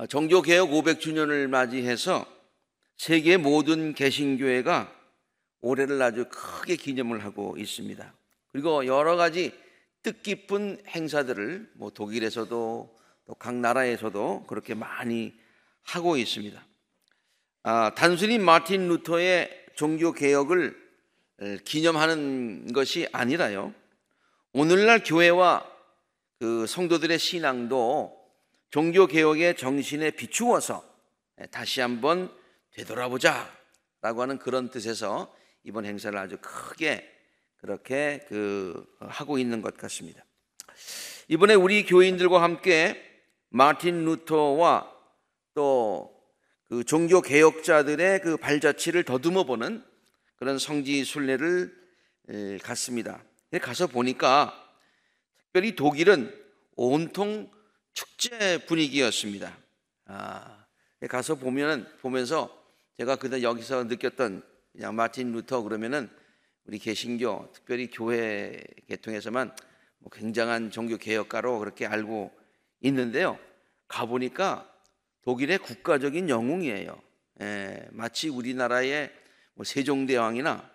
종교개혁 500주년을 맞이해서 세계 모든 개신교회가 올해를 아주 크게 기념을 하고 있습니다. 그리고 여러 가지 뜻깊은 행사들을 독일에서도 또 각 나라에서도 그렇게 많이 하고 있습니다. 단순히 마틴 루터의 종교개혁을 기념하는 것이 아니라요, 오늘날 교회와 그 성도들의 신앙도 종교개혁의 정신에 비추어서 다시 한번 되돌아보자 라고 하는 그런 뜻에서 이번 행사를 아주 크게 그렇게 하고 있는 것 같습니다. 이번에 우리 교인들과 함께 마틴 루터와 또 그 종교개혁자들의 그 발자취를 더듬어 보는 그런 성지 순례를 갔습니다. 가서 보니까 특별히 독일은 온통 축제 분위기였습니다. 가서 보면서 제가 그때 여기서 느꼈던, 그냥 마틴 루터 그러면은 우리 개신교, 특별히 교회 계통에서만 굉장한 종교 개혁가로 그렇게 알고 있는데요, 가보니까 독일의 국가적인 영웅이에요. 마치 우리나라의 세종대왕이나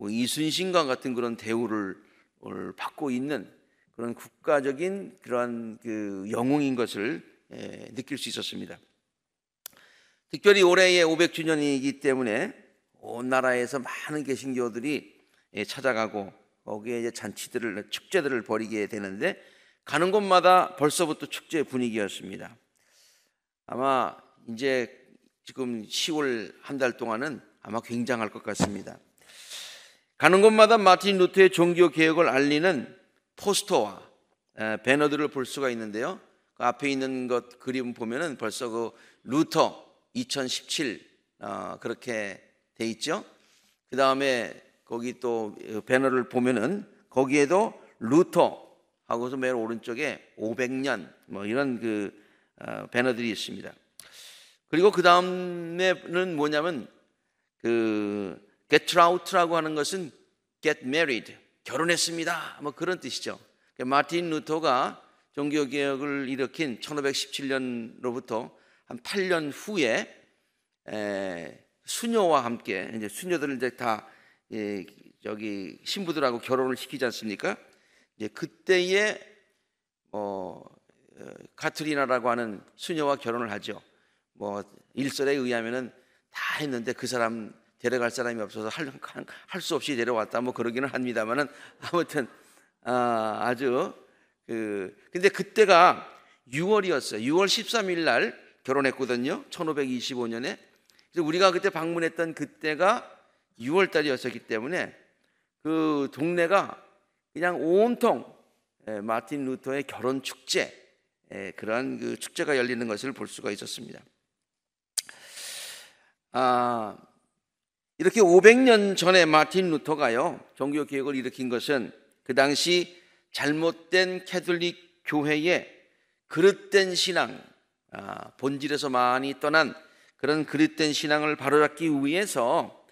이순신과 같은 그런 대우를 받고 있는 그런 국가적인 그런 그 영웅인 것을 느낄 수 있었습니다. 특별히 올해의 500주년이기 때문에 온 나라에서 많은 개신교들이 찾아가고 거기에 이제 잔치들을, 축제들을 벌이게 되는데, 가는 곳마다 벌써부터 축제 분위기였습니다. 아마 이제 지금 10월 한 달 동안은 아마 굉장할 것 같습니다. 가는 곳마다 마틴 루터의 종교 개혁을 알리는 포스터와 배너들을 볼 수가 있는데요, 그 앞에 있는 것 그림 보면은 벌써 그 루터 2017 그렇게 돼 있죠. 그 다음에 거기 또 배너를 보면은 거기에도 루터 하고서 맨 오른쪽에 500년 이런 그 배너들이 있습니다. 그리고 그 다음에는 뭐냐면 그 get out라고 하는 것은 get married, 결혼했습니다, 그런 뜻이죠. 마틴 루터가 종교개혁을 일으킨 1517년로부터 한 8년 후에 수녀와 함께, 이제 수녀들을 이제 다 저기 신부들하고 결혼을 시키지 않습니까? 이제 그때에 카트리나라고 하는 수녀와 결혼을 하죠. 일설에 의하면은 다 했는데 그 사람 데려갈 사람이 없어서 할 수 없이 데려왔다 그러기는 합니다만은, 아무튼 아주 근데 그때가 6월이었어요. 6월 13일 날 결혼했거든요. 1525년에. 그래서 우리가 그때 방문했던 그때가 6월 달이었기 때문에 그 동네가 그냥 온통 마틴 루터의 결혼 축제, 그러한 그 축제가 열리는 것을 볼 수가 있었습니다. 이렇게 500년 전에 마틴 루터가요, 종교 개혁을 일으킨 것은 그 당시 잘못된 캐톨릭 교회의 그릇된 신앙, 본질에서 많이 떠난 그런 그릇된 신앙을 바로잡기 위해서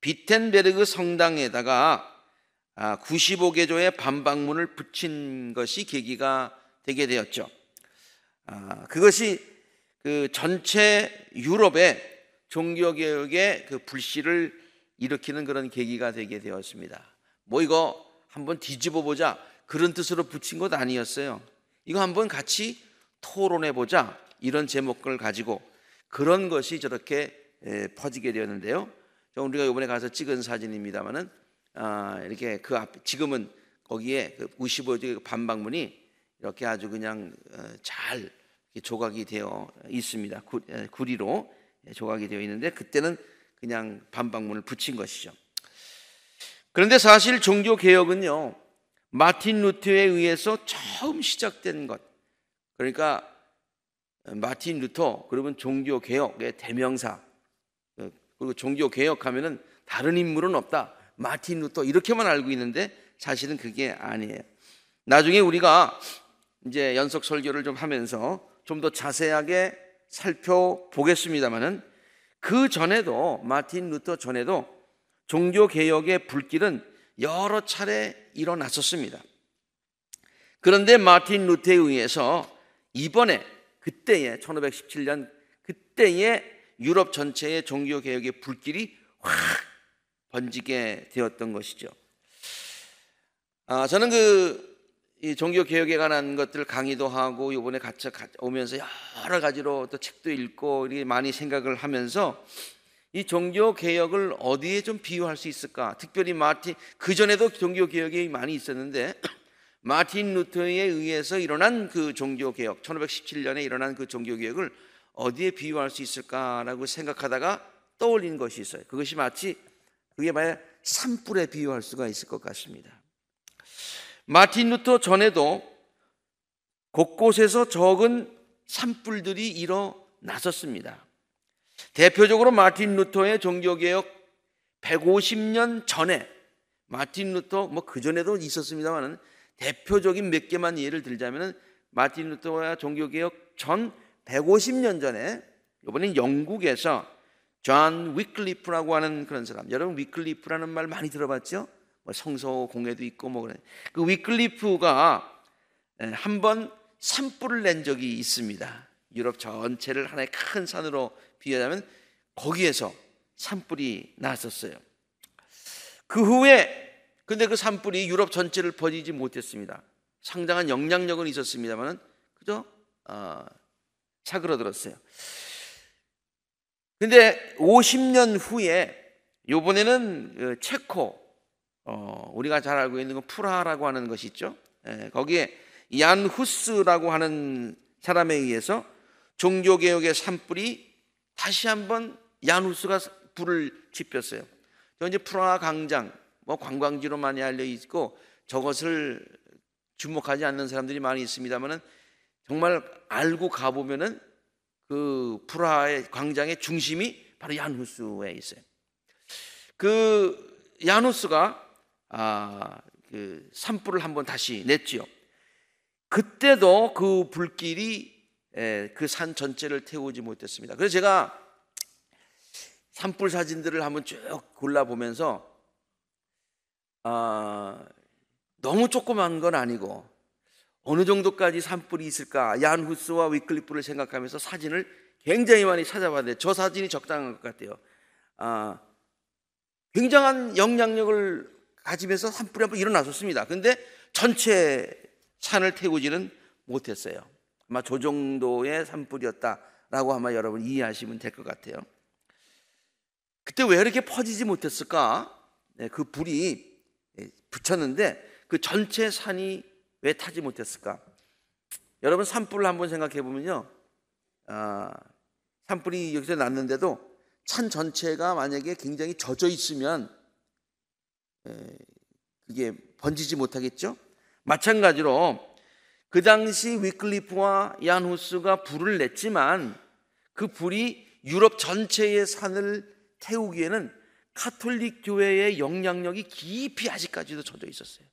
비텐베르그 성당에다가 95개조의 반박문을 붙인 것이 계기가 되게 되었죠. 그것이 그 전체 유럽의 종교개혁의 그 불씨를 일으키는 그런 계기가 되게 되었습니다. 이거 한번 뒤집어 보자, 그런 뜻으로 붙인 것 아니었어요. 이거 한번 같이 토론해 보자, 이런 제목을 가지고 그런 것이 저렇게 퍼지게 되었는데요. 우리가 이번에 가서 찍은 사진입니다만은 이렇게 그 앞, 지금은 거기에 그 95개 반박문이 이렇게 아주 그냥 잘 조각이 되어 있습니다. 구리로 조각이 되어 있는데, 그때는 그냥 반박문을 붙인 것이죠. 그런데 사실 종교 개혁은요, 마틴 루터에 의해서 처음 시작된 것. 그러니까 마틴 루터, 그러면 종교 개혁의 대명사, 그리고 종교 개혁하면은 다른 인물은 없다, 마틴 루터, 이렇게만 알고 있는데 사실은 그게 아니에요. 나중에 우리가 이제 연속 설교를 좀 하면서 좀 더 자세하게 살펴보겠습니다만은, 그 전에도, 마틴 루터 전에도 종교 개혁의 불길은 여러 차례 일어났었습니다. 그런데 마틴 루터에 의해서 이번에 그때에 1517년 그때에 유럽 전체의 종교개혁의 불길이 확 번지게 되었던 것이죠. 저는 이 종교개혁에 관한 것들 강의도 하고 이번에 같이 오면서 여러 가지로 또 책도 읽고 이렇게 많이 생각을 하면서 이 종교개혁을 어디에 좀 비유할 수 있을까? 특별히 그전에도 종교개혁이 많이 있었는데 마틴 루터에 의해서 일어난 그 종교개혁, 1517년에 일어난 그 종교개혁을 어디에 비유할 수 있을까라고 생각하다가 떠올린 것이 있어요. 그게 마치 산불에 비유할 수가 있을 것 같습니다. 마틴 루터 전에도 곳곳에서 적은 산불들이 일어났었습니다. 대표적으로 마틴 루터의 종교개혁 150년 전에, 마틴 루터 그전에도 있었습니다만 대표적인 몇 개만 예를 들자면 마틴 루터와 종교개혁 전 150년 전에 이번엔 영국에서 존 위클리프라고 하는 그런 사람, 여러분 위클리프라는 말 많이 들어봤죠? 성서 공회도 있고 그래. 그 위클리프가 한번 산불을 낸 적이 있습니다. 유럽 전체를 하나의 큰 산으로 비유하자면 거기에서 산불이 났었어요. 그 후에 근데 그 산불이 유럽 전체를 번지지 못했습니다. 상당한 영향력은 있었습니다만 그저 사그러들었어요. 근데 50년 후에 이번에는 체코, 우리가 잘 알고 있는 건 프라하라고 하는 것이 있죠. 거기에 얀 후스라고 하는 사람에 의해서 종교개혁의 산불이 다시 한번 얀 후스가 불을 지폈어요. 저 이제 프라하 광장, 관광지로 많이 알려 있고 저것을 주목하지 않는 사람들이 많이 있습니다만은 정말 알고 가보면은 그 프라하의 광장의 중심이 바로 얀 후스에 있어요. 그 얀 후스가 그 산불을 한번 다시 냈지요. 그때도 그 불길이 그 산 전체를 태우지 못했습니다. 그래서 제가 산불 사진들을 한번 쭉 골라보면서 너무 조그만 건 아니고 어느 정도까지 산불이 있을까, 얀 후스와 위클리프를 생각하면서 사진을 굉장히 많이 찾아봤는데 저 사진이 적당한 것 같아요. 굉장한 영향력을 가지면서 산불이 한번 일어났었습니다. 그런데 전체 산을 태우지는 못했어요. 아마 저 정도의 산불이었다라고 아마 여러분 이해하시면 될 것 같아요. 그때 왜 이렇게 퍼지지 못했을까? 그 불이 붙였는데 그 전체 산이 왜 타지 못했을까? 여러분 산불을 한번 생각해 보면요, 산불이 여기서 났는데도 산 전체가 만약에 굉장히 젖어 있으면 그게 번지지 못하겠죠? 마찬가지로 그 당시 위클리프와 얀 후스가 불을 냈지만 그 불이 유럽 전체의 산을 태우기에는 카톨릭 교회의 영향력이 깊이 아직까지도 젖어 있었어요.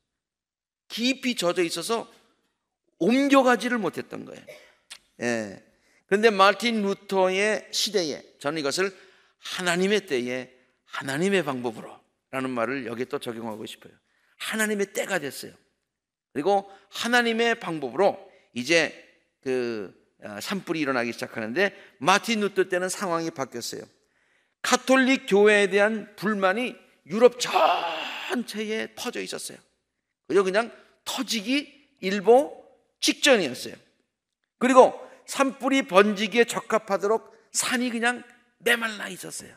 깊이 젖어 있어서 옮겨가지를 못했던 거예요. 그런데 마틴 루터의 시대에 저는 이것을 하나님의 때에 하나님의 방법으로 라는 말을 여기에 또 적용하고 싶어요. 하나님의 때가 됐어요. 그리고 하나님의 방법으로 이제 그 산불이 일어나기 시작하는데 마틴 루터 때는 상황이 바뀌었어요. 카톨릭 교회에 대한 불만이 유럽 전체에 퍼져 있었어요. 그냥 터지기 일보 직전이었어요. 그리고 산불이 번지기에 적합하도록 산이 그냥 메말라 있었어요.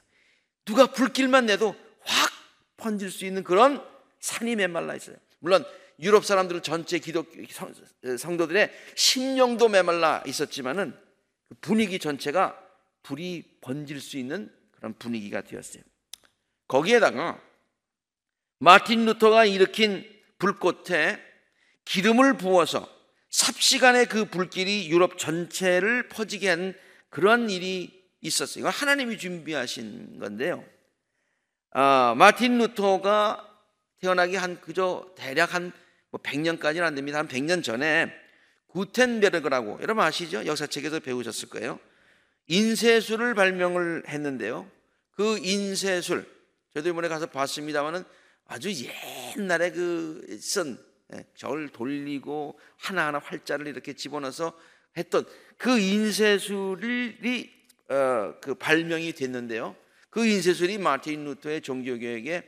누가 불길만 내도 확 번질 수 있는 그런 산이 메말라 있어요. 물론 유럽 사람들은 전체 기독교 성도들의 심령도 메말라 있었지만은 그 분위기 전체가 불이 번질 수 있는 그런 분위기가 되었어요. 거기에다가 마틴 루터가 일으킨 불꽃에 기름을 부어서 삽시간에 그 불길이 유럽 전체를 퍼지게 한 그런 일이 있었어요. 이건 하나님이 준비하신 건데요. 마틴 루터가 태어나기 그저 대략 100년까지는 안 됩니다. 한 100년 전에 구텐베르그라고, 여러분 아시죠? 역사책에서 배우셨을 거예요. 인쇄술을 발명을 했는데요. 그 인쇄술, 저도 이번에 가서 봤습니다만은 아주 옛날에 절 돌리고 하나하나 활자를 이렇게 집어넣어서 했던 그 인쇄술이 그 발명이 됐는데요. 그 인쇄술이 마틴 루터의 종교개혁에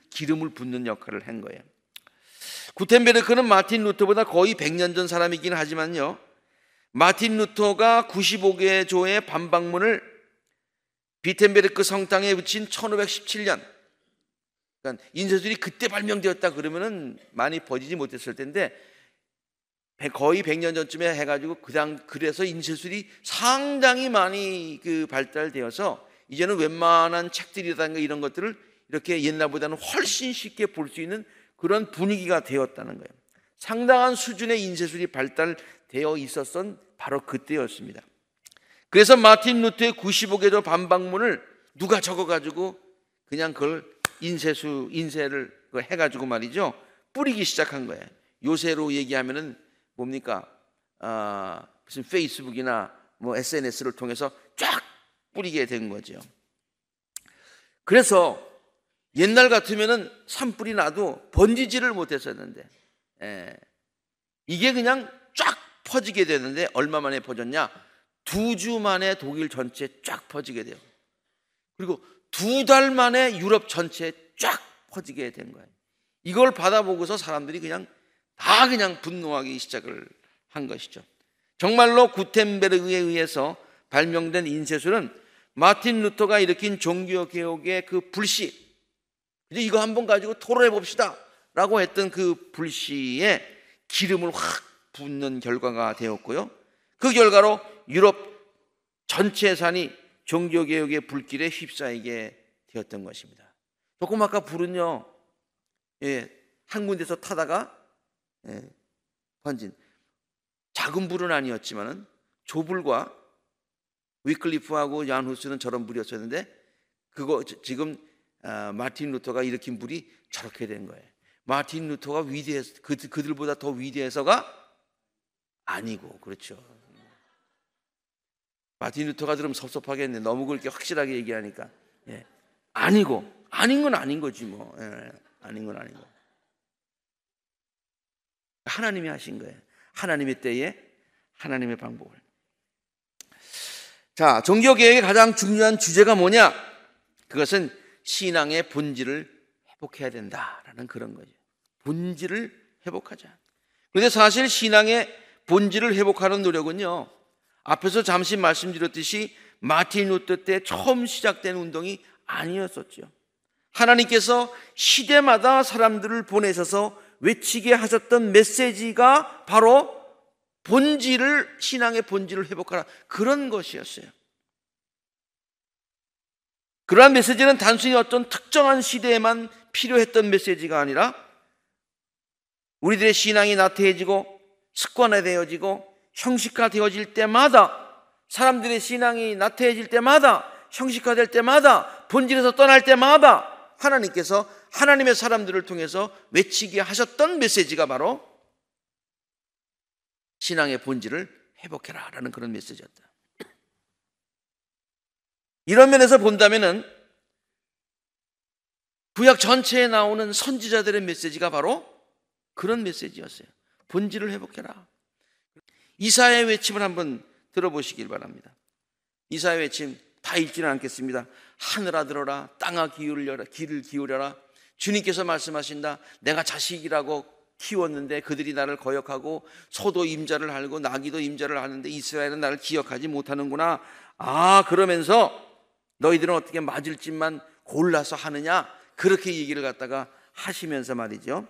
기름을 붓는 역할을 한 거예요. 구텐베르크는 마틴 루터보다 거의 100년 전 사람이긴 하지만요, 마틴 루터가 95개 조의 반박문을 비텐베르크 성당에 붙인 1517년, 그러니까 인쇄술이 그때 발명되었다 그러면은 많이 퍼지지 못했을 텐데 거의 100년 전쯤에 해가지고 그래서 인쇄술이 상당히 많이 발달되어서 이제는 웬만한 책들이라든가 이런 것들을 이렇게 옛날보다는 훨씬 쉽게 볼 수 있는 그런 분위기가 되었다는 거예요. 상당한 수준의 인쇄술이 발달되어 있었던 바로 그때였습니다. 그래서 마틴 루터의 95개조 반박문을 누가 적어가지고 그냥 그걸 인쇄를 해가지고 말이죠, 뿌리기 시작한 거예요. 요새로 얘기하면은 뭡니까? 무슨 페이스북이나 뭐 SNS를 통해서 쫙 뿌리게 된 거죠. 그래서 옛날 같으면은 산불이 나도 번지지를 못했었는데, 이게 그냥 쫙 퍼지게 되는데 얼마 만에 퍼졌냐? 2주 만에 독일 전체에 쫙 퍼지게 돼요. 그리고 2달 만에 유럽 전체에 쫙 퍼지게 된 거예요. 이걸 받아보고서 사람들이 그냥 분노하기 시작을 한 것이죠. 정말로 구텐베르크에 의해서 발명된 인쇄술은 마틴 루터가 일으킨 종교개혁의 그 불씨, 이거 한번 가지고 토론해 봅시다 라고 했던 그 불씨에 기름을 확 붓는 결과가 되었고요, 그 결과로 유럽 전체 산이 종교개혁의 불길에 휩싸이게 되었던 것입니다. 조금 아까 불은요, 한 군데서 타다가 번진 작은 불은 아니었지만은 조불과 위클리프하고 얀 후스는 저런 불이었었는데, 그거 지금 마틴 루터가 일으킨 불이 저렇게 된 거예요. 마틴 루터가 위대해서 그들보다 더 위대해서가 아니고, 그렇죠. 마틴 루터가 들으면 섭섭하겠네. 너무 그렇게 확실하게 얘기하니까. 아니고, 아닌 건 아닌 거지 뭐. 아닌 건 아닌 거. 하나님이 하신 거예요. 하나님의 때에 하나님의 방법을. 자, 종교개혁의 가장 중요한 주제가 뭐냐? 그것은 신앙의 본질을 회복해야 된다라는 그런 거죠. 본질을 회복하자. 그런데 사실 신앙의 본질을 회복하는 노력은요, 앞에서 잠시 말씀드렸듯이 마틴 루터 때 처음 시작된 운동이 아니었었죠. 하나님께서 시대마다 사람들을 보내셔서 외치게 하셨던 메시지가 바로 신앙의 본질을 회복하라, 그런 것이었어요. 그러한 메시지는 단순히 어떤 특정한 시대에만 필요했던 메시지가 아니라 우리들의 신앙이 나태해지고 습관화되어지고 형식화되어질 때마다, 사람들의 신앙이 나태해질 때마다, 형식화될 때마다, 본질에서 떠날 때마다 하나님께서 하나님의 사람들을 통해서 외치게 하셨던 메시지가 바로 신앙의 본질을 회복해라 라는 그런 메시지였다. 이런 면에서 본다면은 구약 전체에 나오는 선지자들의 메시지가 바로 그런 메시지였어요. 본질을 회복해라. 이사야의 외침을 한번 들어보시길 바랍니다. 이사야의 외침 다 읽지는 않겠습니다. 하늘아 들어라, 땅아 귀를 기울여라. 주님께서 말씀하신다. 내가 자식이라고 키웠는데 그들이 나를 거역하고 소도 임자를 알고 나귀도 임자를 아는데 이스라엘은 나를 기억하지 못하는구나. 그러면서 너희들은 어떻게 맞을 짓만 골라서 하느냐, 그렇게 얘기를 갖다가 하시면서 말이죠,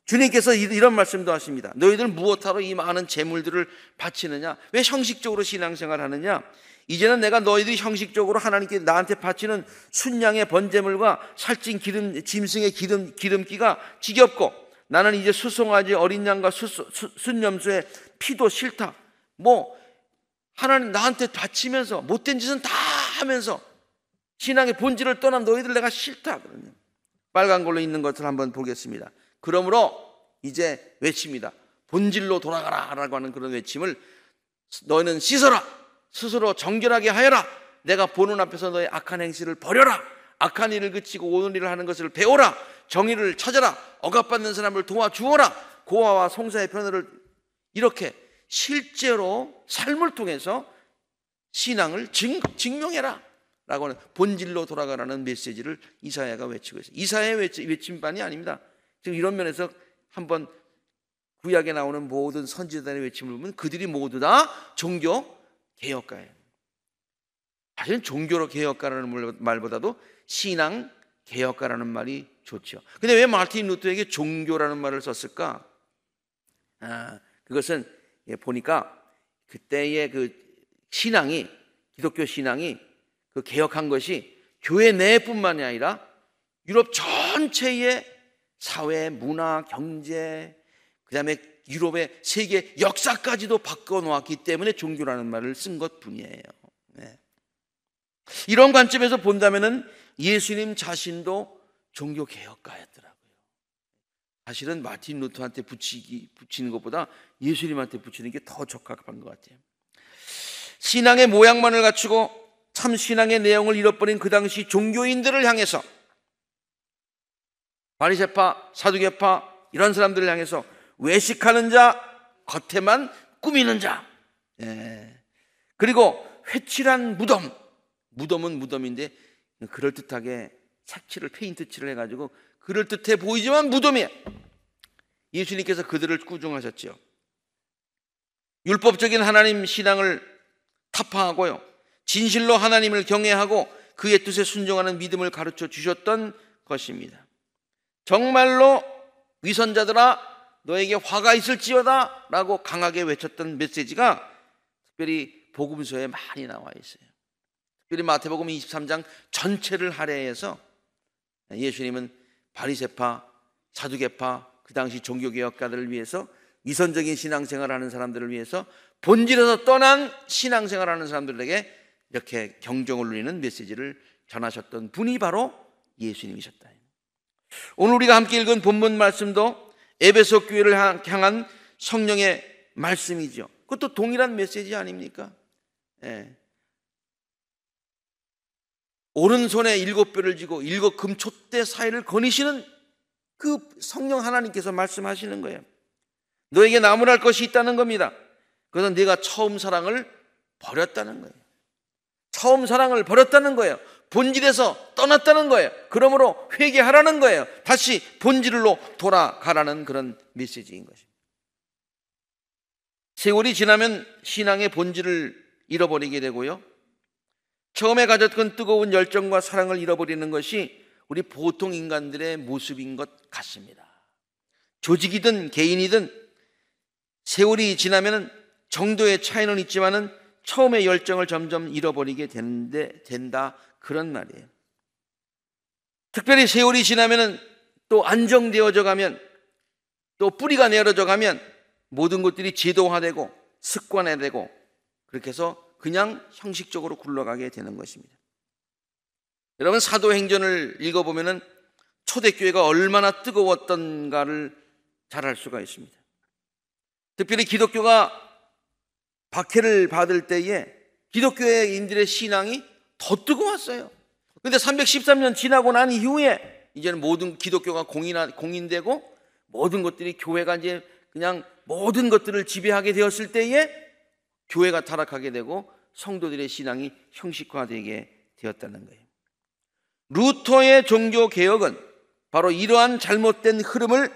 주님께서 이런 말씀도 하십니다. 너희들 무엇하러 이 많은 재물들을 바치느냐? 왜 형식적으로 신앙생활 하느냐? 이제는 내가 너희들이 형식적으로 하나님께 나한테 바치는 순양의 번제물과 살찐 짐승의 기름기가 지겹고, 나는 이제 수송아지 어린 양과 순염소의 피도 싫다. 하나님 나한테 바치면서 못된 짓은 다 하면서 신앙의 본질을 떠난 너희들 내가 싫다. 빨간 걸로 있는 것을 한번 보겠습니다. 그러므로 이제 외칩니다. 본질로 돌아가라 라고 하는 그런 외침을, 너희는 씻어라, 스스로 정결하게 하여라, 내가 보는 앞에서 너의 악한 행실을 버려라, 악한 일을 그치고 옳은 일을 하는 것을 배워라, 정의를 찾아라, 억압받는 사람을 도와주어라, 고아와 송사의 편애를, 이렇게 실제로 삶을 통해서 신앙을 증명해라 라고 하는 본질로 돌아가라는 메시지를 이사야가 외치고 있어요. 이사야의 외침반이 아닙니다. 지금 이런 면에서 한번 구약에 나오는 모든 선지자들의 외침을 보면 그들이 모두 다 종교 개혁가예요. 사실은 종교로 개혁가라는 말보다도 신앙 개혁가라는 말이 좋죠. 근데 왜 마틴 루터에게 종교라는 말을 썼을까? 그것은 보니까 그때의 그 신앙이, 기독교 신앙이 그 개혁한 것이 교회 내뿐만이 아니라 유럽 전체의 사회, 문화, 경제, 그 다음에 유럽의 세계 역사까지도 바꿔놓았기 때문에 종교라는 말을 쓴 것뿐이에요. 네. 이런 관점에서 본다면은 예수님 자신도 종교 개혁가였더라고요. 사실은 마틴 루터한테 붙이는 것보다 예수님한테 붙이는 게 더 적합한 것 같아요. 신앙의 모양만을 갖추고 참 신앙의 내용을 잃어버린 그 당시 종교인들을 향해서, 바리새파, 사두개파 이런 사람들을 향해서 외식하는 자, 겉에만 꾸미는 자, 그리고 회칠한 무덤은 무덤인데 그럴듯하게 색칠을, 페인트 칠을 해가지고 그럴듯해 보이지만 무덤이에요. 예수님께서 그들을 꾸중하셨죠. 율법적인 하나님 신앙을 타파하고요, 진실로 하나님을 경외하고 그의 뜻에 순종하는 믿음을 가르쳐 주셨던 것입니다. 정말로 위선자들아 너에게 화가 있을지어다 라고 강하게 외쳤던 메시지가 특별히 복음서에 많이 나와 있어요. 특별히 마태복음 23장 전체를 할애해서 예수님은 바리새파, 사두개파, 그 당시 종교개혁가들을 위해서, 위선적인 신앙생활을 하는 사람들을 위해서, 본질에서 떠난 신앙생활을 하는 사람들에게 이렇게 경종을 울리는 메시지를 전하셨던 분이 바로 예수님이셨다. 오늘 우리가 함께 읽은 본문 말씀도 에베소 교회를 향한 성령의 말씀이죠. 그것도 동일한 메시지 아닙니까? 오른손에 7뼈를 쥐고 7금촛대 사이를 거니시는 그 성령 하나님께서 말씀하시는 거예요. 너에게 나무랄 것이 있다는 겁니다. 그것은 네가 처음 사랑을 버렸다는 거예요. 처음 사랑을 버렸다는 거예요. 본질에서 떠났다는 거예요. 그러므로 회개하라는 거예요. 다시 본질로 돌아가라는 그런 메시지인 것입니다. 세월이 지나면 신앙의 본질을 잃어버리게 되고요, 처음에 가졌던 뜨거운 열정과 사랑을 잃어버리는 것이 우리 보통 인간들의 모습인 것 같습니다. 조직이든 개인이든 세월이 지나면 정도의 차이는 있지만은 처음의 열정을 점점 잃어버리게 된다, 그런 말이에요. 특별히 세월이 지나면 또 안정되어져 가면, 또 뿌리가 내려져 가면 모든 것들이 제도화되고 습관화되고 그렇게 해서 그냥 형식적으로 굴러가게 되는 것입니다. 여러분, 사도행전을 읽어보면 초대교회가 얼마나 뜨거웠던가를 잘 알 수가 있습니다. 특별히 기독교가 박해를 받을 때에 기독교인들의 신앙이 더 뜨거웠어요. 그런데 313년 지나고 난 이후에 이제는 모든 기독교가 공인되고 모든 것들이, 교회가 이제 그냥 모든 것들을 지배하게 되었을 때에 교회가 타락하게 되고 성도들의 신앙이 형식화되게 되었다는 거예요. 루터의 종교개혁은 바로 이러한 잘못된 흐름을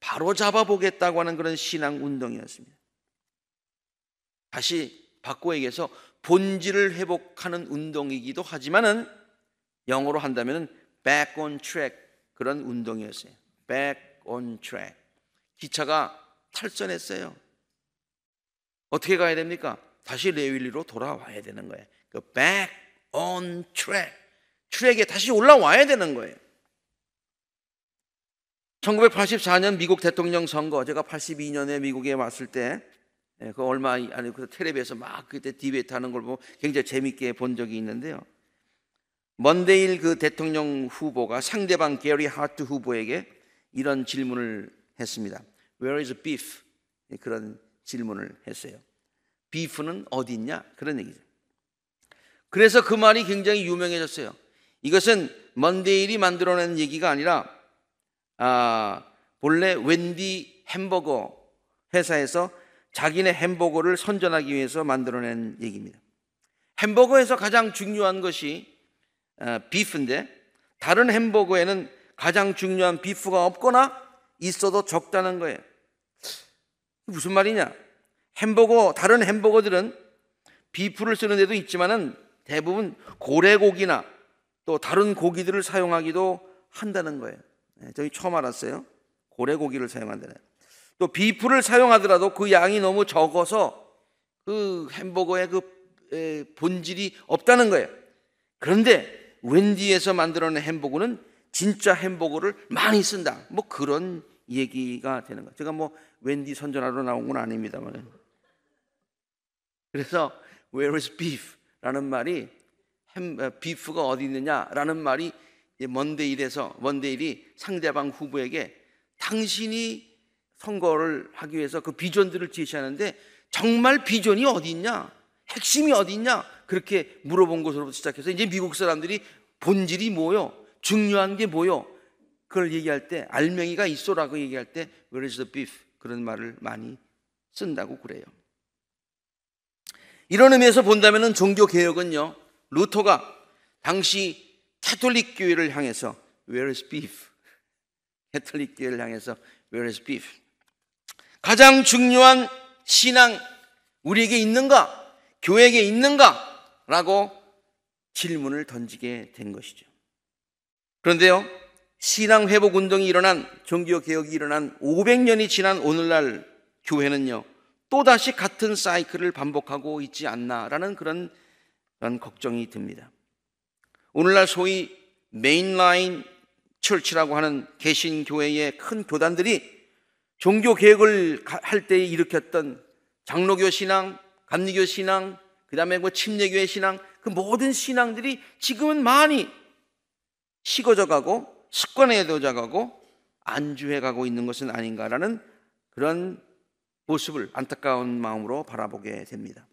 바로잡아 보겠다고 하는 그런 신앙운동이었습니다. 다시 바꿔 얘기해서 본질을 회복하는 운동이기도 하지만은 영어로 한다면 back on track, 그런 운동이었어요. back on track. 기차가 탈선했어요. 어떻게 가야 됩니까? 다시 레윌리로 돌아와야 되는 거예요. 그 back on track, 트랙에 다시 올라와야 되는 거예요. 1984년 미국 대통령 선거, 제가 82년에 미국에 왔을 때 그 얼마 아니 그 텔레비에서 막 그때 디베이트 하는 걸 보고 굉장히 재밌게 본 적이 있는데요. 먼데일 그 대통령 후보가 상대방 게리 하트 후보에게 이런 질문을 했습니다. Where is beef? 그런 질문을 했어요. 비프는 어디 있냐? 그런 얘기죠. 그래서 그 말이 굉장히 유명해졌어요. 이것은 먼데일이 만들어낸 얘기가 아니라 본래 웬디 햄버거 회사에서 자기네 햄버거를 선전하기 위해서 만들어낸 얘기입니다. 햄버거에서 가장 중요한 것이 비프인데, 다른 햄버거에는 가장 중요한 비프가 없거나 있어도 적다는 거예요. 무슨 말이냐? 다른 햄버거들은 비프를 쓰는 데도 있지만은 대부분 고래고기나 또 다른 고기들을 사용하기도 한다는 거예요. 저희 처음 알았어요. 고래고기를 사용한다는. 또 비프를 사용하더라도 그 양이 너무 적어서 그 햄버거의 그 본질이 없다는 거예요. 그런데 웬디에서 만들어낸 햄버거는 진짜 햄버거를 많이 쓴다. 뭐 그런 얘기가 되는 거예요. 제가 뭐 웬디 선전하러 나온 건 아닙니다만. 그래서 Where is beef? 라는 말이 비프가 어디 있느냐라는 말이 먼데일이 상대방 후보에게 당신이 선거를 하기 위해서 그 비전들을 제시하는데 정말 비전이 어디 있냐? 핵심이 어디 있냐? 그렇게 물어본 것으로부터 시작해서 이제 미국 사람들이 본질이 뭐요? 중요한 게 뭐요? 그걸 얘기할 때 알맹이가 있어라고 얘기할 때 Where is the beef? 그런 말을 많이 쓴다고 그래요. 이런 의미에서 본다면 종교개혁은요, 루터가 당시 캐톨릭 교회를 향해서 Where is beef? 캐톨릭 교회를 향해서 Where is beef? 가장 중요한 신앙 우리에게 있는가? 교회에게 있는가? 라고 질문을 던지게 된 것이죠. 그런데요, 신앙 회복 운동이 일어난, 종교개혁이 일어난 500년이 지난 오늘날 교회는요, 또다시 같은 사이클을 반복하고 있지 않나라는 그런 걱정이 듭니다. 오늘날 소위 메인라인 철치라고 하는 개신교회의 큰 교단들이 종교개혁을 할 때 일으켰던 장로교 신앙, 감리교 신앙, 그 다음에 뭐 침례교회 신앙, 그 모든 신앙들이 지금은 많이 식어져 가고 습관화되어 가고 안주해 가고 있는 것은 아닌가라는 그런 모습을 안타까운 마음으로 바라보게 됩니다.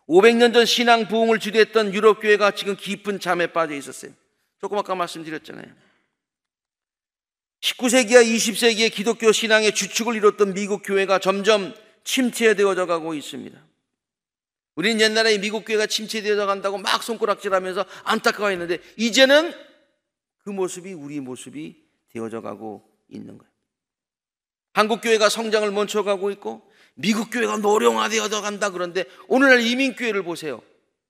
500년 전 신앙 부흥을 주도했던 유럽 교회가 지금 깊은 잠에 빠져 있었어요. 조금 아까 말씀드렸잖아요. 19세기와 20세기의 기독교 신앙의 주축을 이뤘던 미국 교회가 점점 침체되어져 가고 있습니다. 우리는 옛날에 미국 교회가 침체되어져 간다고 막 손가락질하면서 안타까워했는데 이제는 그 모습이 우리 모습이 되어져 가고 있는 거예요. 한국 교회가 성장을 멈춰가고 있고 미국 교회가 노령화되어져 간다. 그런데 오늘날 이민 교회를 보세요.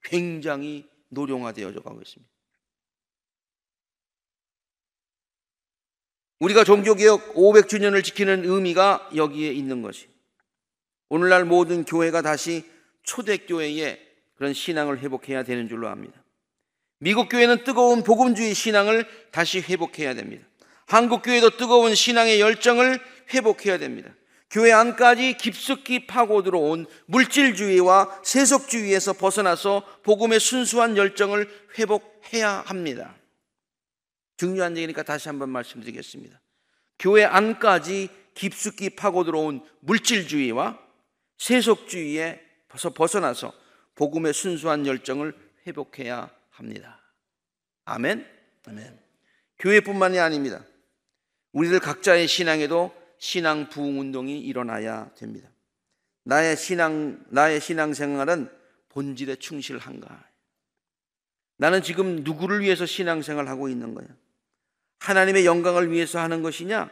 굉장히 노령화되어져 가고 있습니다. 우리가 종교개혁 500주년을 지키는 의미가 여기에 있는 것이, 오늘날 모든 교회가 다시 초대교회의 그런 신앙을 회복해야 되는 줄로 압니다. 미국 교회는 뜨거운 복음주의 신앙을 다시 회복해야 됩니다. 한국 교회도 뜨거운 신앙의 열정을 회복해야 됩니다. 교회 안까지 깊숙이 파고 들어온 물질주의와 세속주의에서 벗어나서 복음의 순수한 열정을 회복해야 합니다. 중요한 얘기니까 다시 한번 말씀드리겠습니다. 교회 안까지 깊숙이 파고 들어온 물질주의와 세속주의에서 벗어나서 복음의 순수한 열정을 회복해야 합니다. 아멘? 아멘. 교회뿐만이 아닙니다. 우리들 각자의 신앙에도 신앙 부흥 운동이 일어나야 됩니다. 나의 신앙생활은 본질에 충실한가? 나는 지금 누구를 위해서 신앙생활을 하고 있는 거야? 하나님의 영광을 위해서 하는 것이냐?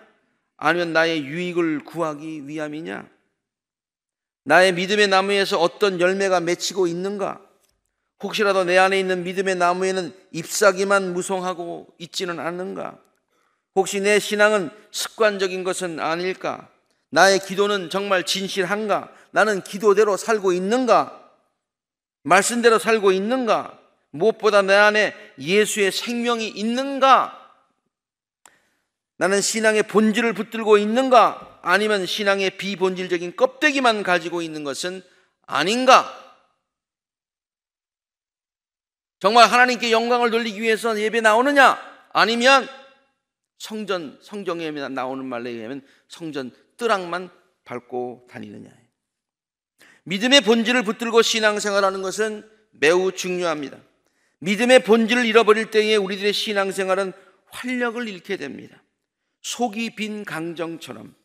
아니면 나의 유익을 구하기 위함이냐? 나의 믿음의 나무에서 어떤 열매가 맺히고 있는가? 혹시라도 내 안에 있는 믿음의 나무에는 잎사귀만 무성하고 있지는 않는가? 혹시 내 신앙은 습관적인 것은 아닐까? 나의 기도는 정말 진실한가? 나는 기도대로 살고 있는가? 말씀대로 살고 있는가? 무엇보다 내 안에 예수의 생명이 있는가? 나는 신앙의 본질을 붙들고 있는가? 아니면 신앙의 비본질적인 껍데기만 가지고 있는 것은 아닌가? 정말 하나님께 영광을 돌리기 위해서 예배 나오느냐? 아니면 성경에 나오는 말에 의하면 성전 뜰락만 밟고 다니느냐? 믿음의 본질을 붙들고 신앙생활하는 것은 매우 중요합니다. 믿음의 본질을 잃어버릴 때에 우리들의 신앙생활은 활력을 잃게 됩니다. 속이 빈 강정처럼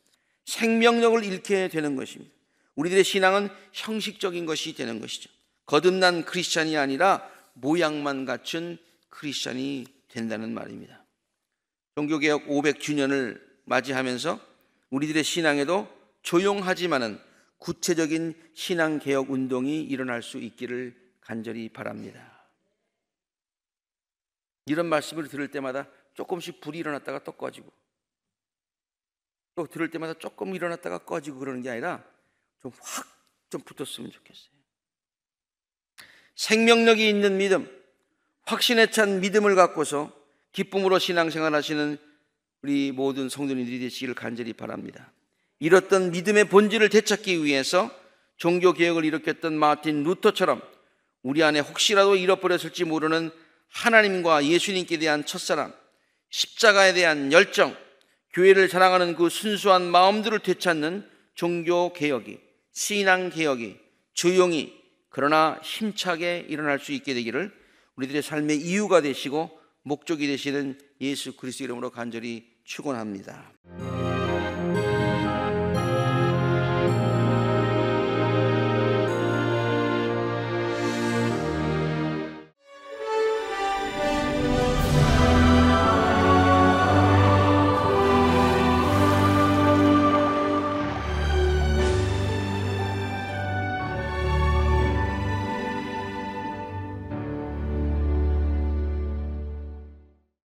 생명력을 잃게 되는 것입니다. 우리들의 신앙은 형식적인 것이 되는 것이죠. 거듭난 크리스찬이 아니라 모양만 갖춘 크리스찬이 된다는 말입니다. 종교개혁 500주년을 맞이하면서 우리들의 신앙에도 조용하지만은 구체적인 신앙개혁 운동이 일어날 수 있기를 간절히 바랍니다. 이런 말씀을 들을 때마다 조금씩 불이 일어났다가 또 꺼지고, 또 들을 때마다 조금 일어났다가 꺼지고 그러는 게 아니라 좀 확 좀 붙었으면 좋겠어요. 생명력이 있는 믿음, 확신에 찬 믿음을 갖고서 기쁨으로 신앙생활 하시는 우리 모든 성도님들이 되시기를 간절히 바랍니다. 이렇던 믿음의 본질을 되찾기 위해서 종교개혁을 일으켰던 마틴 루터처럼 우리 안에 혹시라도 잃어버렸을지 모르는 하나님과 예수님께 대한 첫사랑, 십자가에 대한 열정, 교회를 사랑하는 그 순수한 마음들을 되찾는 종교개혁이, 신앙개혁이 조용히 그러나 힘차게 일어날 수 있게 되기를 우리들의 삶의 이유가 되시고 목적이 되시는 예수 그리스도 이름으로 간절히 축원합니다.